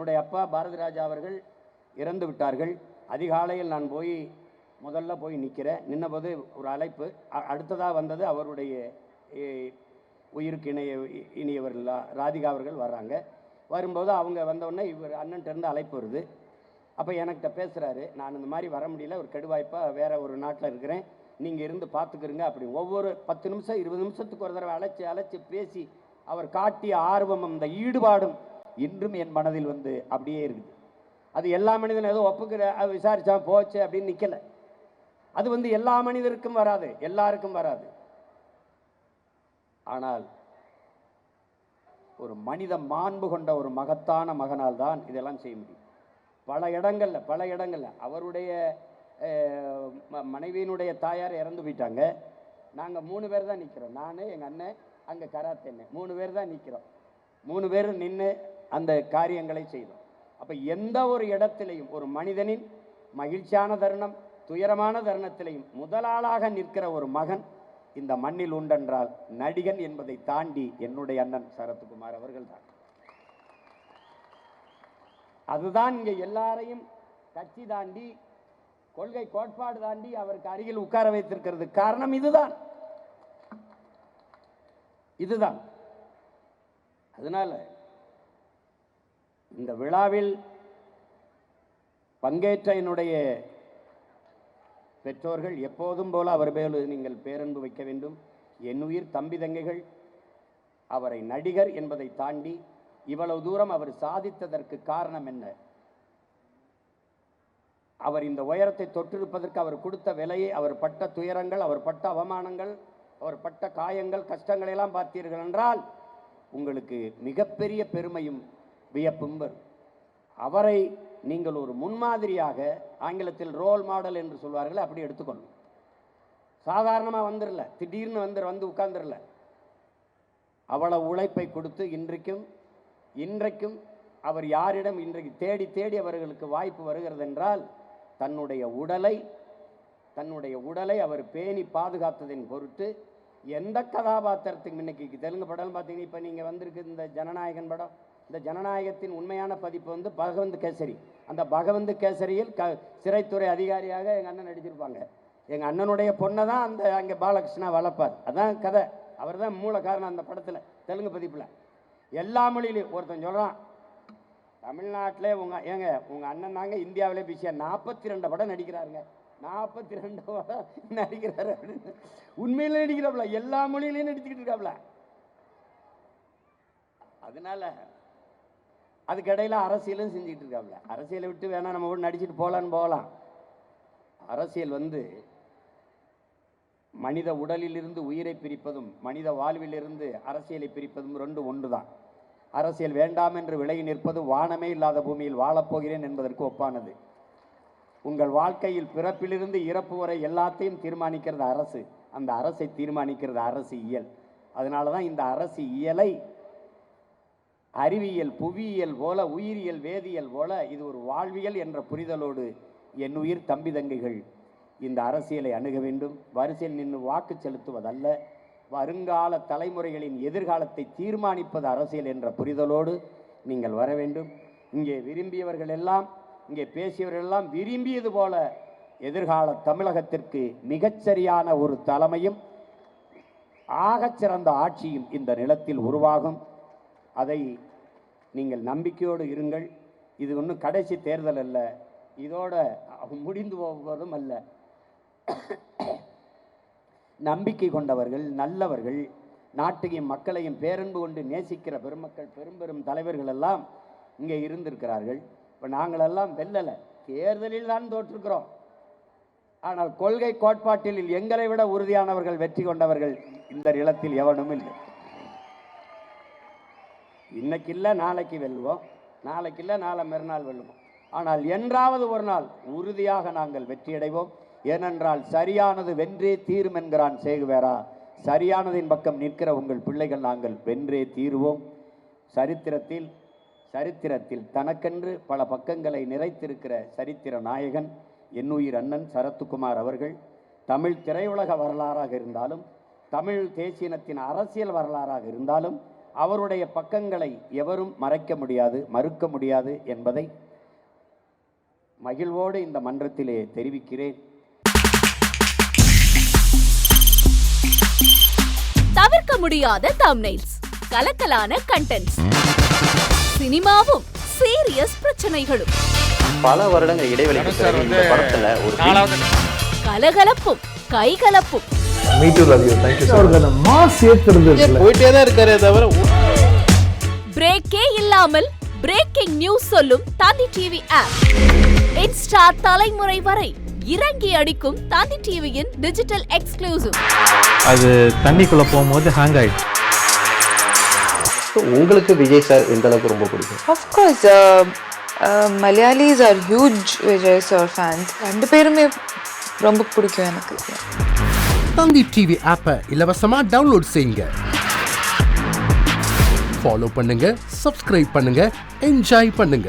என்னுடைய அப்பா பாரதி ராஜா அவர்கள் இறந்து விட்டார்கள். அதிகாலையில் நான் முதல்ல போய் நிற்கிறேன். நின்னபோது ஒரு அழைப்பு. அடுத்ததாக வந்தது அவருடைய உயிருக்கு இனியவர்கள் ராதிகா அவர்கள் வர்றாங்க. வரும்போது அவங்க வந்தோடனே இவர் அண்ணன்கிட்டருந்து அழைப்பு வருது. அப்போ எனக்கிட்ட பேசுகிறாரு, நான் இந்த மாதிரி வர முடியல, ஒரு கெடுவாய்ப்பாக வேறு ஒரு நாட்டில் இருக்கிறேன், நீங்கள் இருந்து பார்த்துக்கிறங்க அப்படி. ஒவ்வொரு 10 நிமிஷம் 20 நிமிஷத்துக்கு ஒரு தடவை அழைச்சி பேசி அவர் காட்டிய ஆர்வமும் இந்த ஈடுபாடும் இன்றும் என் மனதில் அப்படியே இருக்குது. அது எல்லா மனிதனும் ஏதோ ஒப்புக்கிற விசாரிச்சா போச்சு அப்படின்னு நிற்கலை. அது எல்லா மனிதருக்கும் வராது, எல்லாருக்கும் வராது. ஆனால் ஒரு மனித மாண்பு கொண்ட ஒரு மகத்தான மகனால் தான் இதெல்லாம் செய்ய முடியும். பல இடங்கள்ல அவருடைய மனைவியினுடைய தாயார் இறந்து போயிட்டாங்க. நாங்கள் 3 பேர் தான் நிற்கிறோம். நான், எங்கள் அண்ணன், அங்கே கராத்தேன்னு 3 பேர் தான் நிற்கிறோம். 3 பேர் நின்று அந்த காரியங்களை செய்தோம். அப்போ எந்த ஒரு இடத்திலையும் ஒரு மனிதனின் மகிழ்ச்சியான தருணம், துயரமான தருணத்திலையும் முதலாளாக நிற்கிற ஒரு மகன் இந்த மண்ணில் உண்டென்றால் நடிகன் என்பதை தாண்டி என்னுடைய அண்ணன் சரத்குமார் அவர்கள் தான். அதுதான் இங்கே எல்லாரையும் கட்சி தாண்டி, கொள்கை கோட்பாடு தாண்டி அவருக்கு அருகில் உட்கார வைத்திருக்கிறது. காரணம் இதுதான். அதனால இந்த விழாவில் பங்கேற்ற என்னுடைய பெற்றோர்கள் எப்போதும் போல அவர் மேல் நீங்கள் பேரன்பு வைக்க வேண்டும். என் உயிர் தம்பி தங்கைகள் அவரை நடிகர் என்பதை தாண்டி இவ்வளவு தூரம் அவர் சாதித்ததற்கு காரணம் என்ன? அவர் இந்த உயரத்தை தொற்றிருப்பதற்கு அவர் கொடுத்த விலையை, அவர் பட்ட துயரங்கள், அவர் பட்ட அவமானங்கள், அவர் பட்ட காயங்கள், கஷ்டங்களை எல்லாம் பார்த்தீர்கள் என்றால் உங்களுக்கு மிகப்பெரிய பெருமையும் வியப்பும் வரும். அவரை நீங்கள் ஒரு முன்மாதிரியாக, ஆங்கிலத்தில் ரோல் மாடல் என்று சொல்வார்கள், அப்படி எடுத்துக்கொள்ளும். சாதாரணமாக வந்துடல, திடீர்னு வந்து உட்கார்ந்துடல. அவ்வளவு உழைப்பை கொடுத்து இன்றைக்கும் அவர் யாரிடம் இன்றைக்கு தேடி அவர்களுக்கு வாய்ப்பு வருகிறது என்றால் தன்னுடைய உடலை அவர் பேணி பாதுகாத்ததின் பொருட்டு எந்த கதாபாத்திரத்துக்கு, இன்னைக்கு தெலுங்கு படம் பார்த்தீங்கன்னா, இப்போ நீங்கள் வந்திருக்கு இந்த ஜனநாயகன் படம், இந்த ஜனநாயகத்தின் உண்மையான பதிப்பு பகவந்த் கேசரி. அந்த பகவந்த் கேசரியில் சிறைத்துறை அதிகாரியாக எங்கள் அண்ணன் நடிச்சிருப்பாங்க. எங்கள் அண்ணனுடைய பொண்ணை தான் அங்கே பாலகிருஷ்ணா வளர்ப்பார். அதான் கதை. அவர் தான் மூல காரணம் அந்த படத்தில், தெலுங்கு பதிப்பில். எல்லா மொழியிலையும் ஒருத்தன் சொல்கிறான், தமிழ்நாட்டில் உங்கள் அண்ணன் தாங்க இந்தியாவிலே பிஸியாக 42 படம் நடிக்கிறாருங்க, 42 படம் நடிக்கிறாரு அப்படின்னு. உண்மையில நடிக்கிறாப்புல, எல்லா மொழியிலையும் நடிச்சுக்கிட்டு இருக்காப்புல. அதனால அதுக்கிடையில் அரசியலும் செஞ்சுக்கிட்டு இருக்காப்புல. அரசியலை விட்டு வேணா நம்ம கூட நடிச்சுட்டு போகலாம். அரசியல் மனித உடலிலிருந்து உயிரை பிரிப்பதும் மனித வாழ்விலிருந்து அரசியலை பிரிப்பதும் 2 ஒன்று தான். அரசியல் வேண்டாம் என்று விலகி நிற்பது வானமே இல்லாத பூமியில் வாழப்போகிறேன் என்பதற்கு ஒப்பானது. உங்கள் வாழ்க்கையில் பிறப்பிலிருந்து இறப்பு வரை எல்லாத்தையும் தீர்மானிக்கிறது அரசு. அந்த அரசை தீர்மானிக்கிறது அரசியல். அதனால தான் இந்த அரசியலை அறிவியல், புவியியல் போல, உயிரியல், வேதியியல் போல இது ஒரு வாழ்வியல் என்ற புரிதலோடு என் உயிர் தம்பி தங்கைகள் இந்த அரசியலை அணுக வேண்டும். வரிசையில் நின்று வாக்கு செலுத்துவதல்ல, வருங்கால தலைமுறைகளின் எதிர்காலத்தை தீர்மானிப்பது அரசியல் என்ற புரிதலோடு நீங்கள் வர வேண்டும். இங்கே விரும்பியவர்கள் எல்லாம், இங்கே பேசியவர்கள் எல்லாம் விரும்பியது போல எதிர்கால தமிழகத்திற்கு மிகச்சரியான ஒரு தலைமையும் ஆகச்சிறந்த ஆட்சியும் இந்த நிலத்தில் உருவாகும். அதை நீங்கள் நம்பிக்கையோடு இருங்கள். இது ஒன்றும் கடைசி தேர்தல் அல்ல, இதோட முடிந்து போவதும் அல்ல. நம்பிக்கை கொண்டவர்கள், நல்லவர்கள், நாட்டையும் மக்களையும் பேரன்பு கொண்டு நேசிக்கிற பெருமக்கள், பெரும் தலைவர்கள் எல்லாம் இங்கே இருந்திருக்கிறார்கள். இப்போ நாங்களெல்லாம் வெல்லலை, தேர்தலில் தான் தோற்றிருக்கிறோம். ஆனால் கொள்கை கோட்பாட்டில் எங்களை விட உறுதியானவர்கள், வெற்றி கொண்டவர்கள் இந்த நிலத்தில் எவனும் இல்லை. இன்னைக்கு இல்லை நாளைக்கு வெல்லுவோம், நாளைக்கு இல்லை நாளை மறுநாள் வெல்லுவோம். ஆனால் என்றாவது ஒரு நாள் உறுதியாக நாங்கள் வெற்றியடைவோம். ஏனென்றால் சரியானது வென்றே தீரும் என்கிறான் சேகுவேரா. சரியானதின் பக்கம் நிற்கிற உங்கள் பிள்ளைகள் நாங்கள் வென்றே தீருவோம். சரித்திரத்தில் தனக்கென்று பல பக்கங்களை நிறைத்திருக்கிற சரித்திர நாயகன் என்னுயிர் அண்ணன் சரத்குமார் அவர்கள் தமிழ் திரையுலக வரலாறாக இருந்தாலும், தமிழ் தேசியனத்தின் அரசியல் வரலாறாக இருந்தாலும், அவருடைய பக்கங்களை எவரும் மறைக்க முடியாது, மறுக்க முடியாது என்பதை மகிழ்வோடு இந்த மன்றத்திலே தெரிவிக்கிறேன். தவிர்க்க முடியாத தம்ப்நெயில்ஸ், கலக்கலான கண்டென்ட்ஸ், சினிமாவும் சீரியஸ் பிரச்சனைகளும், பல வருடங்கள் இடைவெளிக்கு பிறகு இந்த படத்துல ஒரு கலகலப்பும் கைகலப்பும், போயிட்டே தான் இருக்காரே தவிர பிரேக்கே இல்லாமல் பிரேக்கிங் நியூஸ் சொல்லும் தந்தி டிவி ஆப். இன்ஸ்டா தலைமுறை வரை இறங்கி அடிக்கும் தந்தி டிவியின் டிஜிட்டல் எக்ஸ்க்ளூசிவ். அது தண்ணிக்குள்ள போகும்போது ஹேங் ஆயிடுச்சு. உங்களுக்கு விஜய் சார் எந்த அளவுக்கு ரொம்ப பிடிக்கும்? Of course, Malayalis are huge Vijay sir fans. ரெண்டு பேருமே ரொம்ப பிடிக்கும் எனக்கு. தந்தி டிவி ஆப்பை இலவசமா டவுன்லோட் செய்யுங்க. ஃபாலோ பண்ணுங்க, சப்ஸ்கிரைப் பண்ணுங்க, என்ஜாய் பண்ணுங்க.